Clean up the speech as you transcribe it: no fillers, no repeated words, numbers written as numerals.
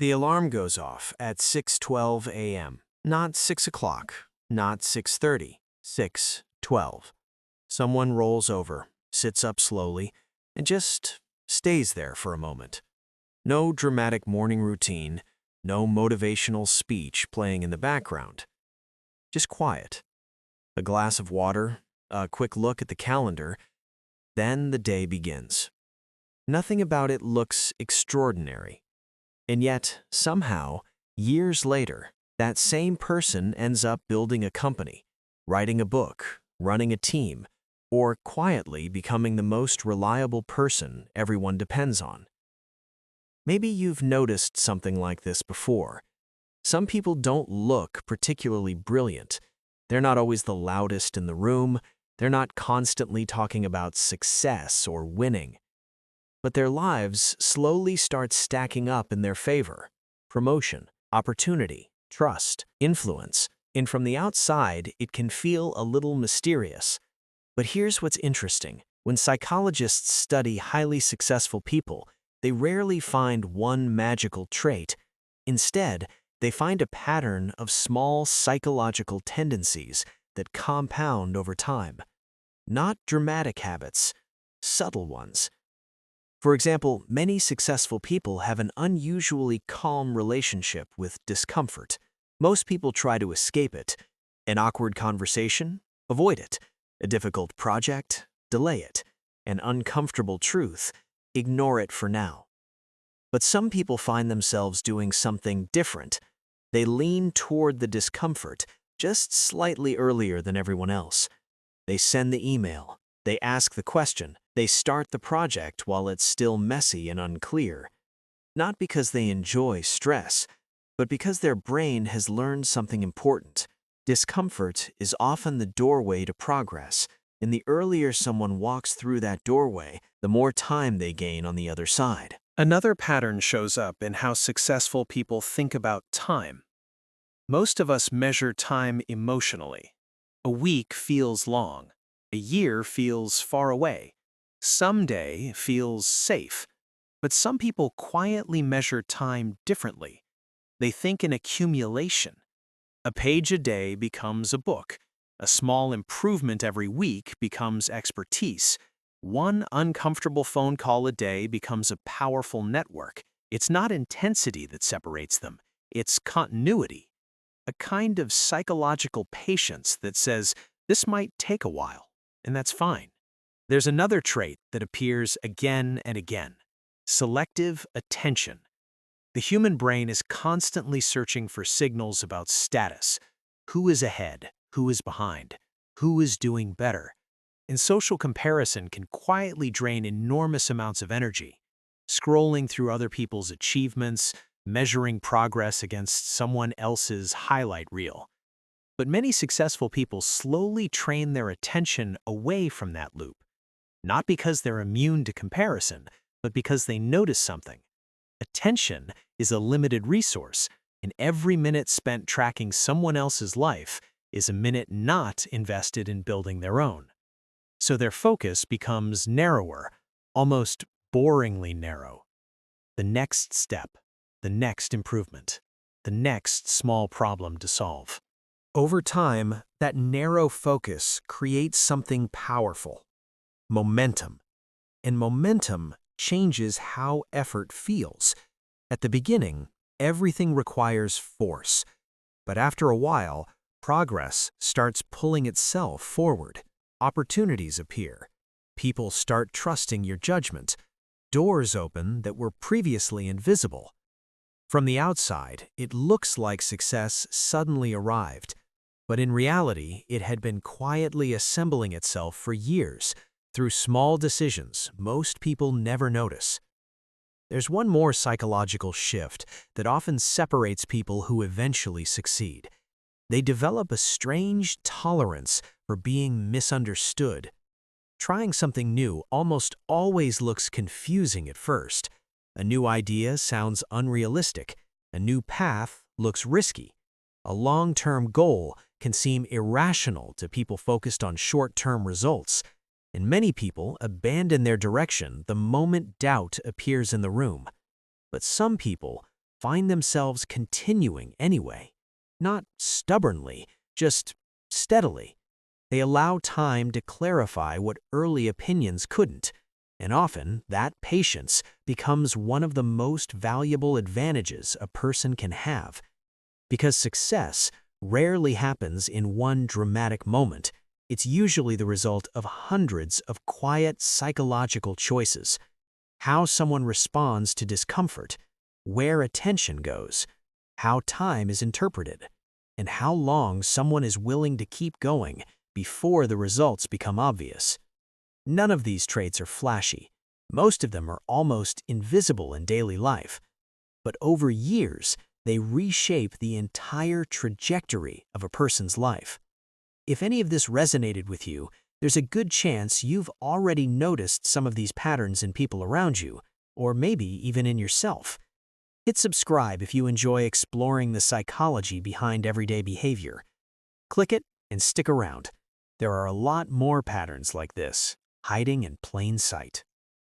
The alarm goes off at 6:12 a.m. Not 6 o'clock, not 6:30, 6:12. Someone rolls over, sits up slowly, and just stays there for a moment. No dramatic morning routine, no motivational speech playing in the background. Just quiet. A glass of water, a quick look at the calendar, then the day begins. Nothing about it looks extraordinary. And yet, somehow, years later, that same person ends up building a company, writing a book, running a team, or quietly becoming the most reliable person everyone depends on. Maybe you've noticed something like this before. Some people don't look particularly brilliant. They're not always the loudest in the room. They're not constantly talking about success or winning. But their lives slowly start stacking up in their favor. Promotion, opportunity, trust, influence. And from the outside, it can feel a little mysterious. But here's what's interesting. When psychologists study highly successful people, they rarely find one magical trait. Instead, they find a pattern of small psychological tendencies that compound over time. Not dramatic habits, subtle ones. For example, many successful people have an unusually calm relationship with discomfort. Most people try to escape it. An awkward conversation? Avoid it. A difficult project? Delay it. An uncomfortable truth? Ignore it for now. But some people find themselves doing something different. They lean toward the discomfort just slightly earlier than everyone else. They send the email. They ask the question. They start the project while it's still messy and unclear. Not because they enjoy stress, but because their brain has learned something important. Discomfort is often the doorway to progress, and the earlier someone walks through that doorway, the more time they gain on the other side. Another pattern shows up in how successful people think about time. Most of us measure time emotionally. A week feels long. A year feels far away. Someday feels safe. But some people quietly measure time differently. They think in accumulation. A page a day becomes a book. A small improvement every week becomes expertise. One uncomfortable phone call a day becomes a powerful network. It's not intensity that separates them. It's continuity. A kind of psychological patience that says, this might take a while, and that's fine. There's another trait that appears again and again: selective attention. The human brain is constantly searching for signals about status. Who is ahead? Who is behind? Who is doing better? And social comparison can quietly drain enormous amounts of energy. Scrolling through other people's achievements, measuring progress against someone else's highlight reel. But many successful people slowly train their attention away from that loop. Not because they're immune to comparison, but because they notice something. Attention is a limited resource, and every minute spent tracking someone else's life is a minute not invested in building their own. So their focus becomes narrower, almost boringly narrow. The next step, the next improvement, the next small problem to solve. Over time, that narrow focus creates something powerful: momentum. And momentum changes how effort feels. At the beginning, everything requires force. But after a while, progress starts pulling itself forward. Opportunities appear. People start trusting your judgment. Doors open that were previously invisible. From the outside, it looks like success suddenly arrived. But in reality, it had been quietly assembling itself for years, through small decisions most people never notice. There's one more psychological shift that often separates people who eventually succeed. They develop a strange tolerance for being misunderstood. Trying something new almost always looks confusing at first. A new idea sounds unrealistic. A new path looks risky. A long-term goal can seem irrational to people focused on short-term results. And many people abandon their direction the moment doubt appears in the room. But some people find themselves continuing anyway. Not stubbornly, just steadily. They allow time to clarify what early opinions couldn't, and often that patience becomes one of the most valuable advantages a person can have. Because success rarely happens in one dramatic moment, it's usually the result of hundreds of quiet psychological choices. How someone responds to discomfort, where attention goes, how time is interpreted, and how long someone is willing to keep going before the results become obvious. None of these traits are flashy. Most of them are almost invisible in daily life. But over years, they reshape the entire trajectory of a person's life. If any of this resonated with you, there's a good chance you've already noticed some of these patterns in people around you, or maybe even in yourself. Hit subscribe if you enjoy exploring the psychology behind everyday behavior. Click it and stick around. There are a lot more patterns like this, hiding in plain sight.